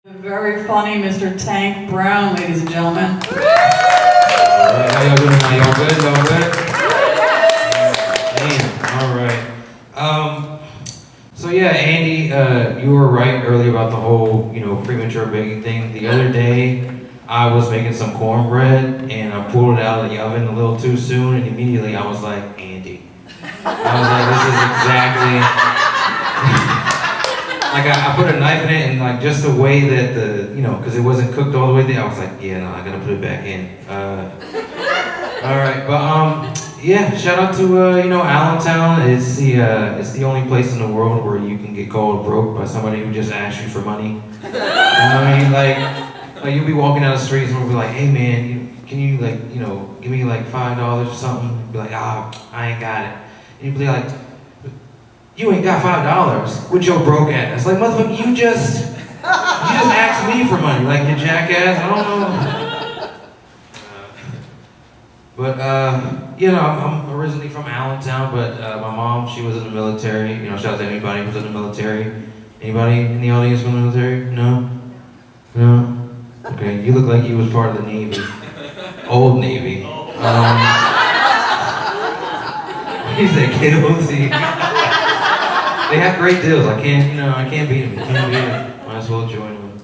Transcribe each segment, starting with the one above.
Very funny Mr. Tank Brown, ladies and gentlemen. Alright, how y'all doing tonight? Y'all good? Y'all good? Damn, alright. So yeah, Andy, you were right earlier about the whole, premature baking thing. The other day, I was making some cornbread, and I pulled it out of the oven a little too soon, and immediately I was like, Andy. I was like, this is exactly... Like I put a knife in it, and like just the way that because it wasn't cooked all the way there, I was like, yeah, no, I gotta put it back in. All right, but yeah, shout out to Allentown. It's the only place in the world where you can get called broke by somebody who just asked you for money. You know what I mean? Like you'll be walking down the street, and someone will be like, hey man, can you give me like $5 or something? You'll be like, I ain't got it. And you'll be like, you ain't got $5. With your broke ass. Like, motherfucker, you just asked me for money. Like, you jackass. I don't know. I'm originally from Allentown, but my mom, she was in the military. Shout out to anybody who's in the military. Anybody in the audience from the military? No? No? Okay, you look like you was part of the Navy. Old Navy. He said KOC. They have great deals. I can't beat them. Might as well join them.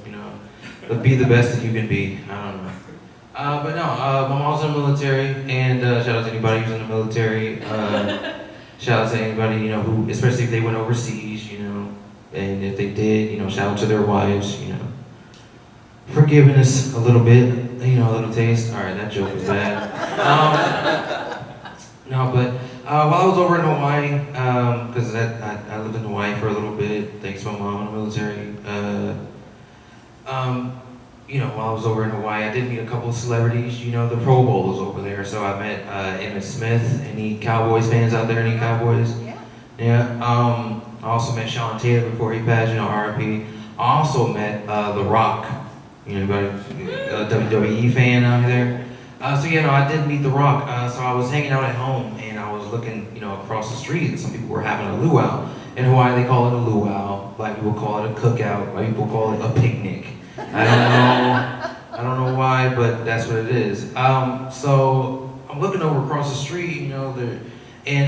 But be the best that you can be. I don't know. But no, my mom's in the military, and shout out to anybody who's in the military. Shout out to anybody who, especially if they went overseas, and if they did, shout out to their wives, for giving us a little bit, a little taste. All right, that joke was bad. While I was over in Hawaii, because I lived in Hawaii for a little bit, thanks to my mom in the military. While I was over in Hawaii, I did meet a couple of celebrities. The Pro Bowl was over there, so I met Emmitt Smith. Any Cowboys fans out there? Any Cowboys? Yeah. I also met Sean Taylor before he passed. R.I.P. I also met The Rock. Anybody a WWE fan out there? I did meet The Rock. So I was hanging out at home, and I was looking, across the street, and some people were having a luau. In Hawaii, they call it a luau. Black people call it a cookout. White people call it a picnic. I don't know why, but that's what it is. So I'm looking over across the street, and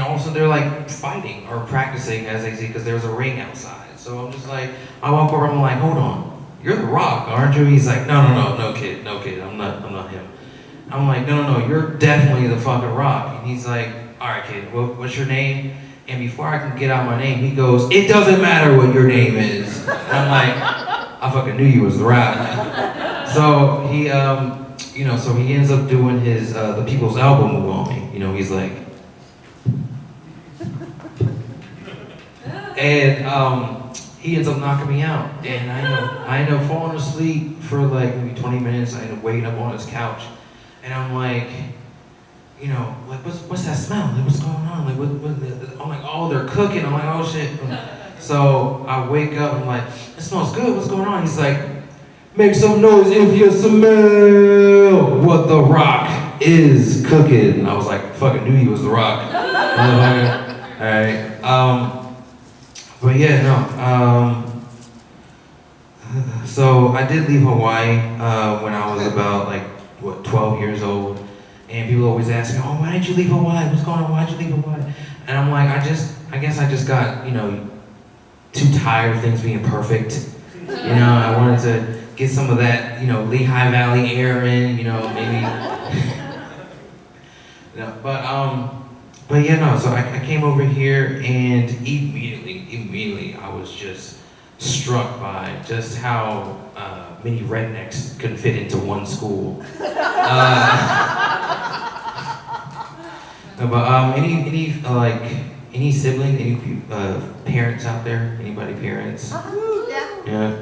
all of a sudden they're like fighting or practicing, as they see, because there's a ring outside. So I'm just like, I walk over, I'm like, hold on, you're The Rock, aren't you? He's like, no, kid, I'm not him. I'm like, no, you're definitely the fucking Rock. And he's like, all right, kid, what's your name? And before I can get out my name, he goes, it doesn't matter what your name is. And I'm like, I fucking knew you was The Rock. So he, so he ends up doing his the People's Elbow move on me. He's like, and he ends up knocking me out. And I end up falling asleep for like maybe 20 minutes. I end up waking up on his couch. And I'm like, what's that smell? Like, what's going on? Like, I'm like, oh, they're cooking. I'm like, oh shit. So I wake up, I'm like, it smells good. What's going on? He's like, make some noise if you smell what The Rock is cooking. And I was like, fucking knew he was The Rock. Alright. But yeah, no. So I did leave Hawaii when I was about 12 years old. And people always ask me, oh, why did you leave Hawaii? What's going on? Why'd you leave Hawaii? And I'm like, I guess I just got, too tired of things being perfect. I wanted to get some of that, Lehigh Valley air in, maybe. So I came over here, and immediately I was just struck by just how many rednecks could fit into one school. Any siblings, any parents out there? Anybody parents? Yeah.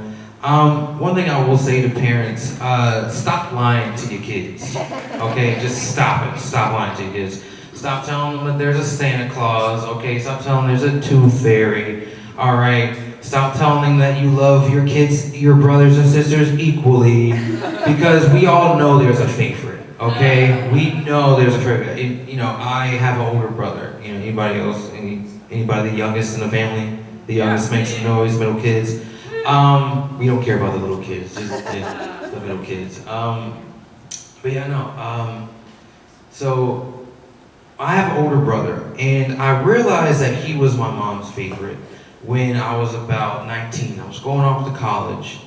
One thing I will say to parents, stop lying to your kids. Okay, just stop it. Stop lying to your kids. Stop telling them that there's a Santa Claus. Okay, stop telling them there's a tooth fairy. All right. Stop telling them that you love your kids, your brothers and sisters equally, because we all know there's a favorite. Okay, we know there's a favorite. I have an older brother. Anybody else? Anybody the youngest in the family? The youngest makes some noise. Middle kids. We don't care about the little kids, just the little kids. But yeah, no. So I have an older brother, and I realized that he was my mom's favorite when I was about 19. I was going off to college,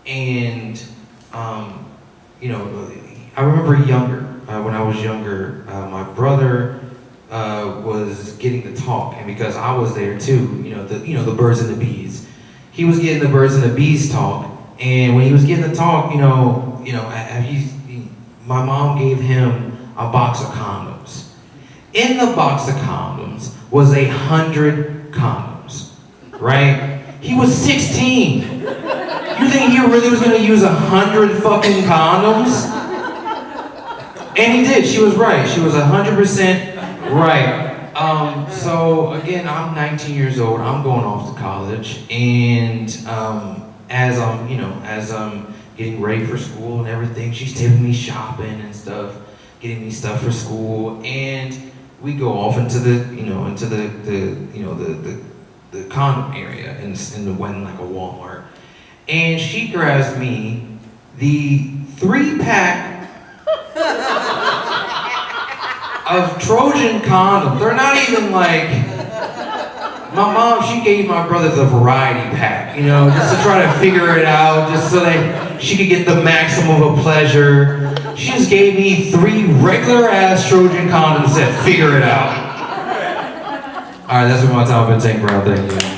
and you know, I remember younger. When I was younger, my brother was getting to talk, and because I was there too, the birds and the bees. He was getting the birds and the bees talk, and when he was getting to talk, my mom gave him a box of condoms. In the box of condoms was 100 condoms, right? He was 16. You think he really was gonna use 100 fucking condoms? And he did. She was right. She was 100% right. So again, I'm 19 years old. I'm going off to college, and as I'm getting ready for school and everything, she's taking me shopping and stuff, getting me stuff for school, and we go off into the condom area in like a Walmart, and she grabs me the 3-pack of Trojan condoms. They're not even like, my mom, she gave my brother the variety pack, just to try to figure it out, just so that she could get the maximum of pleasure. She just gave me 3 regular ass Trojan condoms that figure it out. All right, that's what my top 10 Tank Brown. Thank you.